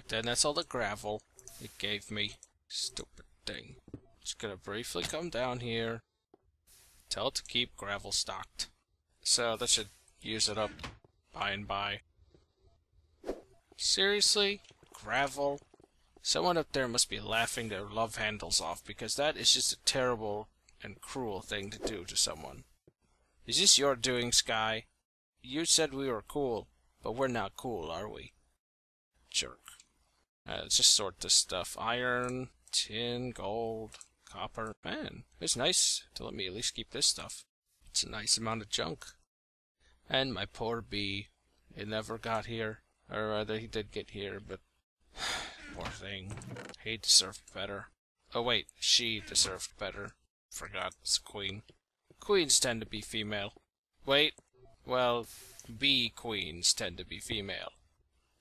Then that's all the gravel it gave me. Stupid thing. Just gonna briefly come down here. Tell it to keep gravel stocked. So that should use it up by and by. Seriously? Gravel? Someone up there must be laughing their love handles off, because that is just a terrible and cruel thing to do to someone. Is this your doing, Sky? You said we were cool, but we're not cool, are we? Jerk. Let's just sort this stuff. Iron, tin, gold, copper. Man, it's nice to let me at least keep this stuff. It's a nice amount of junk. And my poor bee. It never got here. Or rather, he did get here, but... poor thing. He deserved better. Oh wait, she deserved better. Forgot, it's a queen. Queens tend to be female. Wait, well, bee queens tend to be female.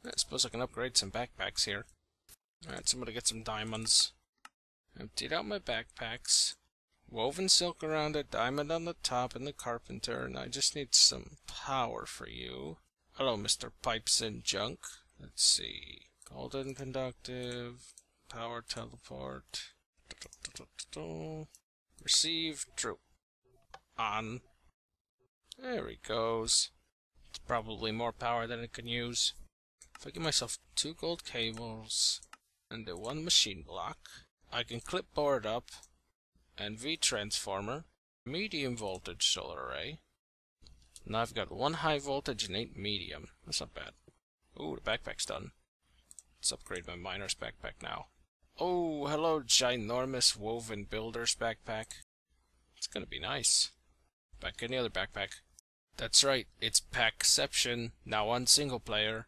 I suppose I can upgrade some backpacks here. Alright, so I'm gonna get some diamonds. Emptied out my backpacks. Woven silk around it, diamond on the top, and the carpenter, and I just need some power for you. Hello, Mr. Pipes and Junk. Let's see. Golden conductive, power teleport. Receive true. On. There he goes. It's probably more power than it can use. If I give myself 2 gold cables and the 1 machine block, I can clipboard up and V-transformer, medium voltage solar array. Now I've got 1 high voltage and 8 medium. That's not bad. Ooh, the backpack's done. Let's upgrade my miner's backpack now. Oh, hello, ginormous woven builder's backpack. It's gonna be nice. Back in the other backpack. That's right, it's Packception, now on single player.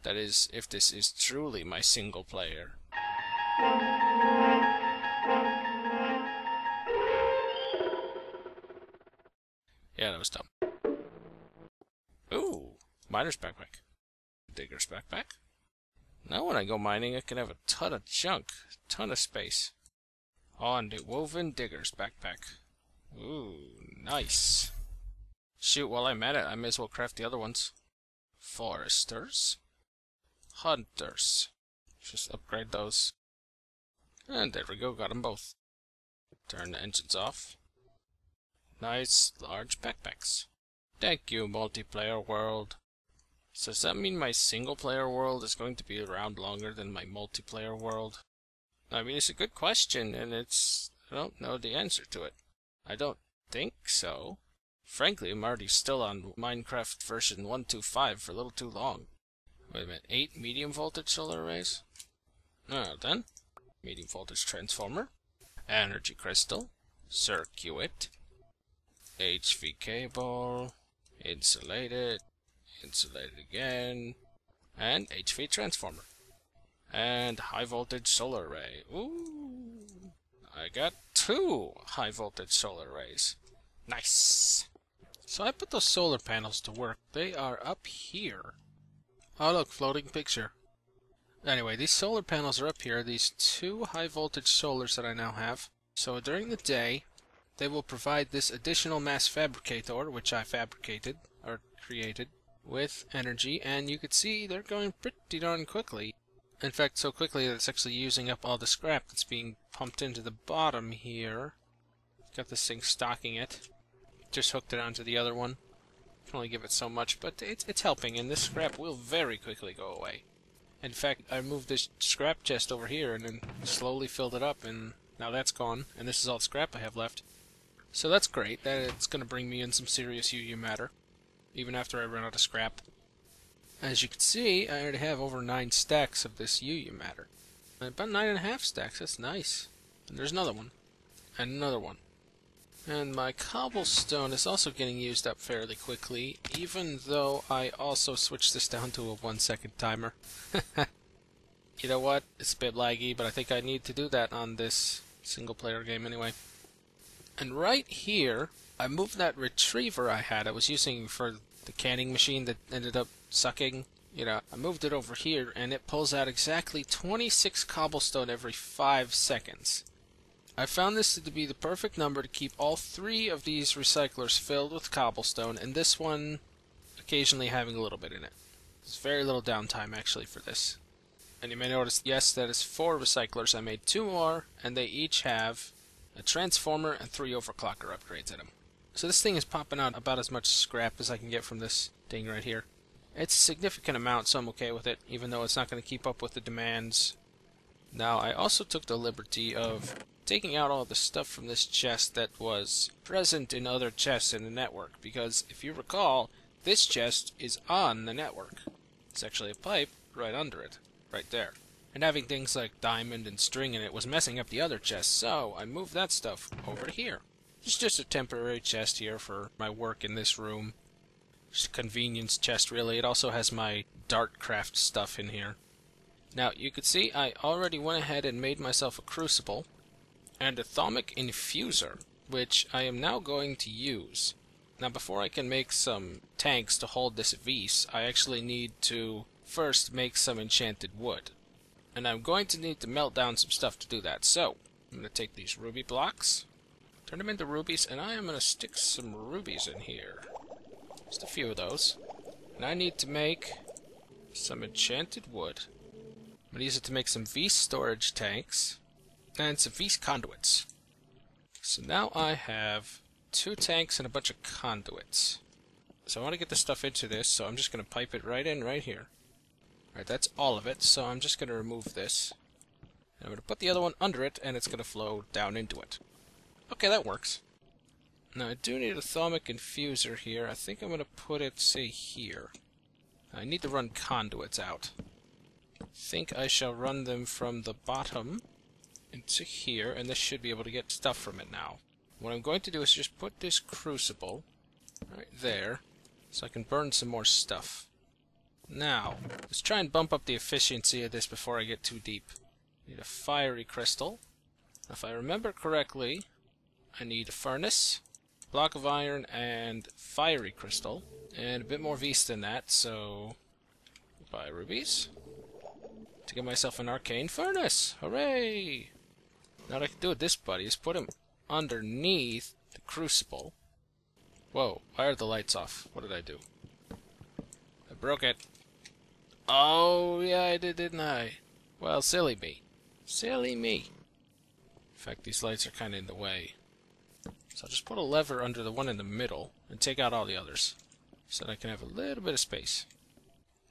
That is, if this is truly my single player. Yeah, that was dumb. Ooh, miner's backpack. Digger's backpack. Now when I go mining, I can have a ton of junk, a ton of space. On the woven digger's backpack. Ooh, nice. Shoot, while I'm at it, I may as well craft the other ones. Foresters. Hunters. Just upgrade those. And there we go, got them both. Turn the engines off. Nice, large backpacks. Thank you, multiplayer world. So does that mean my single player world is going to be around longer than my multiplayer world? I mean, it's a good question, and I don't know the answer to it. I don't think so. Frankly, I'm already still on Minecraft version 1.2.5 for a little too long. Wait a minute, 8 medium voltage solar arrays? Oh, then. Medium voltage transformer. Energy crystal. Circuit. HV cable. Insulated. Insulated again. And HV transformer. And high voltage solar array. Ooh. I got 2 high voltage solar arrays. Nice. So I put those solar panels to work. They are up here. Oh look, floating picture. Anyway, these solar panels are up here. These 2 high voltage solars that I now have. So during the day, they will provide this additional mass fabricator, which I fabricated, or created, with energy. And you can see they're going pretty darn quickly. In fact, so quickly that it's actually using up all the scrap that's being pumped into the bottom here. Got this thing stocking it. Just hooked it onto the other one. Can only give it so much, but it's helping, and this scrap will very quickly go away. In fact, I moved this scrap chest over here and then slowly filled it up, and now that's gone, and this is all the scrap I have left. So that's great. It's going to bring me in some serious UU matter, even after I run out of scrap. As you can see, I already have over 9 stacks of this UU matter. About 9.5 stacks, that's nice. And there's another one. And another one. And my cobblestone is also getting used up fairly quickly, even though I also switched this down to a 1-second timer. You know what? It's a bit laggy, but I think I need to do that on this single-player game anyway. And right here, I moved that retriever I had. I was using for the canning machine that ended up sucking. I moved it over here, and it pulls out exactly 26 cobblestone every 5 seconds. I found this to be the perfect number to keep all 3 of these recyclers filled with cobblestone, and this one occasionally having a little bit in it. There's very little downtime actually for this. And you may notice, yes, that is 4 recyclers. I made 2 more, and they each have a transformer and 3 overclocker upgrades in them. So this thing is popping out about as much scrap as I can get from this thing right here. It's a significant amount, so I'm okay with it, even though it's not going to keep up with the demands. Now, I also took the liberty of taking out all the stuff from this chest that was present in other chests in the network, because if you recall, this chest is on the network. It's actually a pipe right under it, right there. And having things like diamond and string in it was messing up the other chests, so I moved that stuff over to here. It's just a temporary chest here for my work in this room. Just a convenience chest, really. It also has my Dartcraft stuff in here. Now, you can see I already went ahead and made myself a crucible and a thaumic infuser, which I am now going to use. Now, before I can make some tanks to hold this vise, I actually need to first make some enchanted wood. And I'm going to need to melt down some stuff to do that. So, I'm going to take these ruby blocks, turn them into rubies, and I am going to stick some rubies in here. Just a few of those. And I need to make some enchanted wood. I'm going to use it to make some vise storage tanks and some vise conduits. So now I have 2 tanks and a bunch of conduits. So I want to get the stuff into this, so I'm just going to pipe it right in right here. Alright, that's all of it, so I'm just going to remove this. And I'm going to put the other one under it, and it's going to flow down into it. Okay, that works. Now I do need a thaumic infuser here. I think I'm going to put it, say, here. I need to run conduits out. I think I shall run them from the bottom into here, and this should be able to get stuff from it now. What I'm going to do is just put this crucible right there, so I can burn some more stuff. Now, let's try and bump up the efficiency of this before I get too deep. Need a fiery crystal. If I remember correctly, I need a furnace, block of iron, and fiery crystal, and a bit more vise than that, so buy rubies to get myself an arcane furnace. Hooray! Now what I can do with this buddy is put him underneath the crucible. Whoa, why are the lights off? What did I do? I broke it. Oh, yeah, I did, didn't I? Well, silly me. Silly me. In fact, these lights are kind of in the way. So I'll just put a lever under the one in the middle and take out all the others, so that I can have a little bit of space.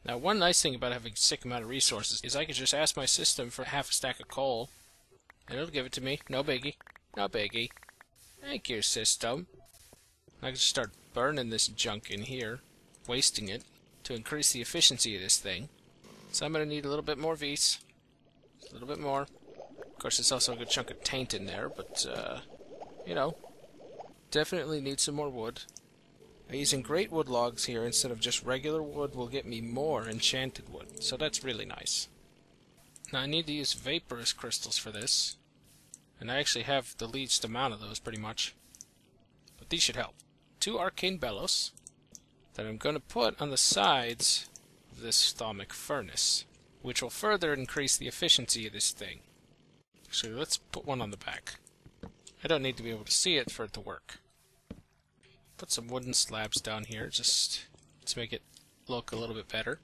Now, one nice thing about having a sick amount of resources is I can just ask my system for half a stack of coal, and it'll give it to me. No biggie. No biggie. Thank you, system. I can just start burning this junk in here, wasting it, to increase the efficiency of this thing. So I'm going to need a little bit more vise. A little bit more. Of course, there's also a good chunk of taint in there, but, you know, definitely need some more wood. Using great wood logs here instead of just regular wood will get me more enchanted wood, so that's really nice. Now I need to use vaporous crystals for this, and I actually have the least amount of those pretty much. But these should help. 2 arcane bellows that I'm going to put on the sides of this thaumic furnace, which will further increase the efficiency of this thing. Actually, let's put one on the back. I don't need to be able to see it for it to work. Put some wooden slabs down here just to make it look a little bit better.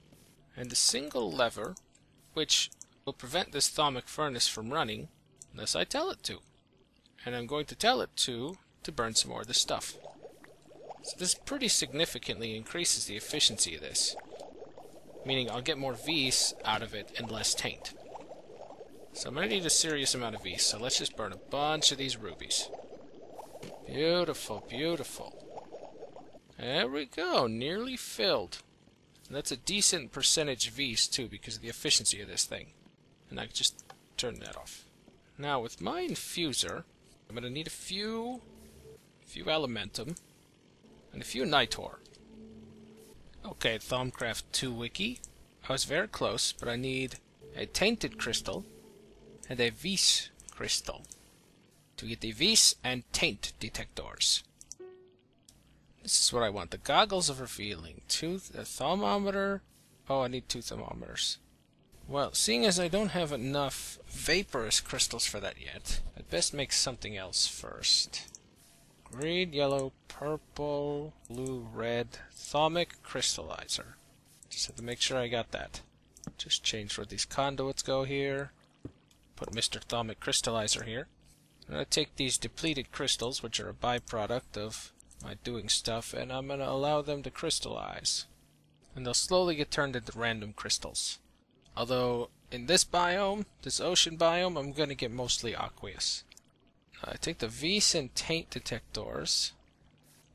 And a single lever, which will prevent this thaumic furnace from running unless I tell it to. And I'm going to tell it to burn some more of this stuff. So this pretty significantly increases the efficiency of this, meaning I'll get more vise out of it and less taint. So I'm going to need a serious amount of vise, so let's just burn a bunch of these rubies. Beautiful, beautiful. There we go, nearly filled. And that's a decent percentage vise too, because of the efficiency of this thing. And I can just turn that off. Now with my infuser, I'm going to need a few elementum and a few nitor. Okay, ThaumCraft 2 wiki. I was very close, but I need a tainted crystal and a vise crystal to get the vise and taint detectors. This is what I want. The goggles of revealing. A thermometer. Oh, I need 2 thermometers. Well, seeing as I don't have enough vaporous crystals for that yet, I'd best make something else first. Green, yellow, purple, blue, red, thaumic crystallizer. Just have to make sure I got that. Just change where these conduits go here. Put Mr. Thaumic Crystallizer here. I'm going to take these depleted crystals, which are a byproduct of my doing stuff, and I'm going to allow them to crystallize. And they'll slowly get turned into random crystals. Although, in this biome, this ocean biome, I'm going to get mostly aqueous. I take the Vis and Taint detectors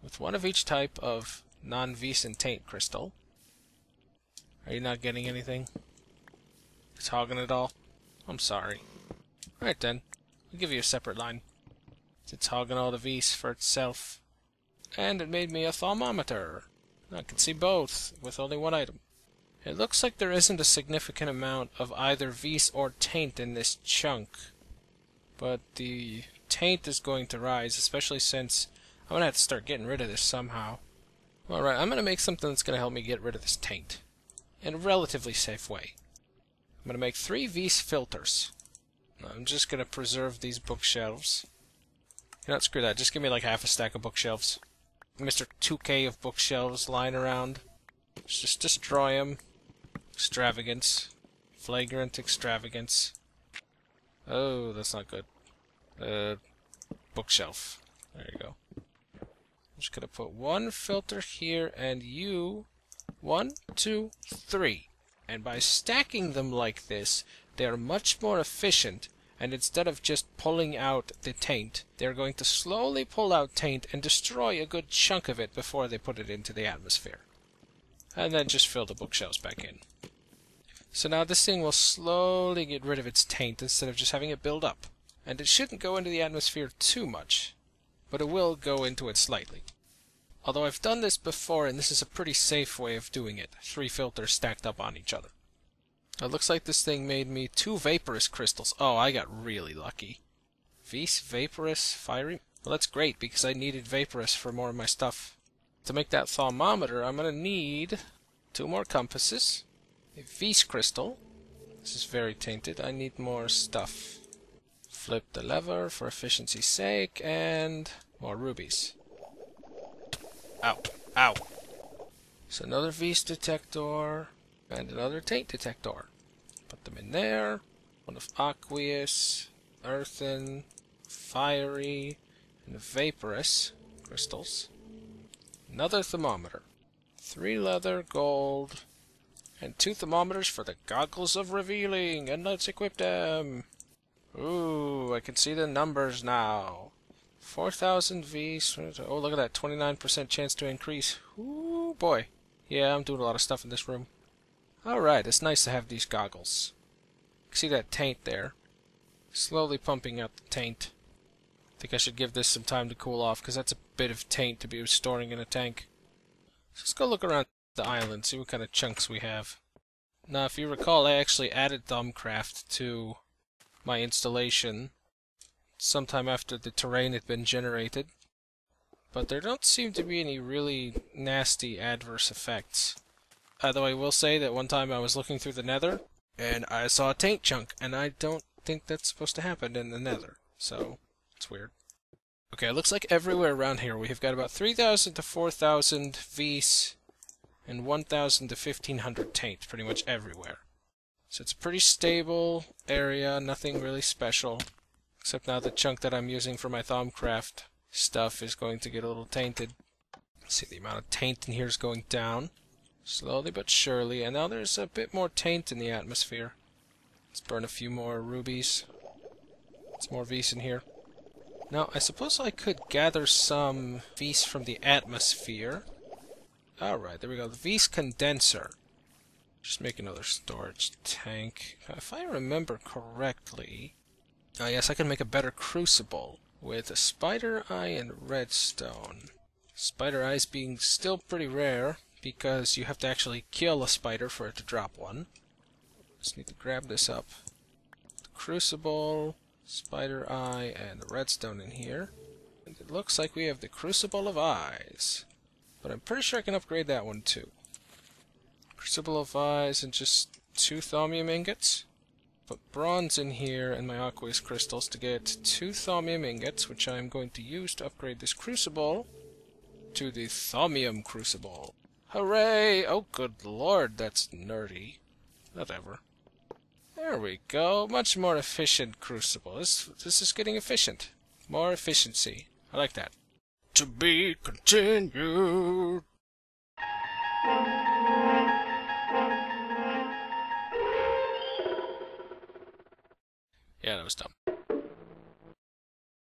with one of each type of non-Vis and Taint crystal. Are you not getting anything? It's hogging it all? I'm sorry. Alright then, I'll give you a separate line. It's hogging all the Vis for itself. And it made me a thermometer. I can see both with only one item. It looks like there isn't a significant amount of either Vis or Taint in this chunk. But the Taint is going to rise, especially since I'm going to have to start getting rid of this somehow. Alright, I'm going to make something that's going to help me get rid of this Taint. In a relatively safe way. I'm going to make 3 Vis filters. I'm just going to preserve these bookshelves. You know what, screw that. Just give me like half a stack of bookshelves. Mr. 2K of bookshelves lying around. Just destroy them. Extravagance. Flagrant extravagance. Oh, that's not good. Bookshelf. There you go. I'm just going to put 1 filter here and you... 1, 2, 3. And by stacking them like this, they are much more efficient, and instead of just pulling out the taint, they're going to slowly pull out taint and destroy a good chunk of it before they put it into the atmosphere. And then just fill the bookshelves back in. So now this thing will slowly get rid of its taint instead of just having it build up. And it shouldn't go into the atmosphere too much, but it will go into it slightly. Although I've done this before, and this is a pretty safe way of doing it. 3 filters stacked up on each other. It looks like this thing made me 2 vaporous crystals. Oh, I got really lucky. Vis, vaporous, fiery. Well, that's great, because I needed vaporous for more of my stuff. To make that thermometer, I'm going to need 2 more compasses. A Vis crystal. This is very tainted. I need more stuff. Flip the lever for efficiency's sake, and more rubies. Ow. Ow. So another Vis detector and another taint detector. Put them in there. One of aqueous, earthen, fiery, and vaporous crystals. Another thermometer. 3 leather, gold, and 2 thermometers for the goggles of revealing. And let's equip them. Ooh, I can see the numbers now. 4,000 Vis. Oh, look at that. 29% chance to increase. Ooh, boy. Yeah, I'm doing a lot of stuff in this room. Alright, it's nice to have these goggles. See that taint there? Slowly pumping out the taint. I think I should give this some time to cool off, because that's a bit of taint to be storing in a tank. So let's go look around the island, see what kind of chunks we have. Now, if you recall, I actually added ThaumCraft to my installation sometime after the terrain had been generated, but there don't seem to be any really nasty adverse effects. Though I will say that one time I was looking through the nether, and I saw a taint chunk, and I don't think that's supposed to happen in the nether, so it's weird. Okay, it looks like everywhere around here we have got about 3,000 to 4,000 Vis and 1,000 to 1,500 taint, pretty much everywhere. So it's a pretty stable area, nothing really special. Except now the chunk that I'm using for my ThaumCraft stuff is going to get a little tainted. See, the amount of taint in here is going down. Slowly but surely. And now there's a bit more taint in the atmosphere. Let's burn a few more rubies. It's more Vis in here. Now, I suppose I could gather some Vis from the atmosphere. Alright, there we go. The Vis condenser. Just make another storage tank. If I remember correctly... Oh yes, I can make a better crucible with a spider eye and redstone. Spider eyes being still pretty rare because you have to actually kill a spider for it to drop one. Just need to grab this up. The crucible, spider eye, and the redstone in here. And it looks like we have the crucible of eyes. But I'm pretty sure I can upgrade that one too. Crucible of eyes and just 2 thaumium ingots. Put bronze in here and my aqueous crystals to get 2 thaumium ingots, which I'm going to use to upgrade this crucible to the thaumium crucible. Hooray! Oh, good lord, that's nerdy. Whatever. There we go. Much more efficient crucible. This is getting efficient. More efficiency. I like that. To be continued. Yeah, that was dumb.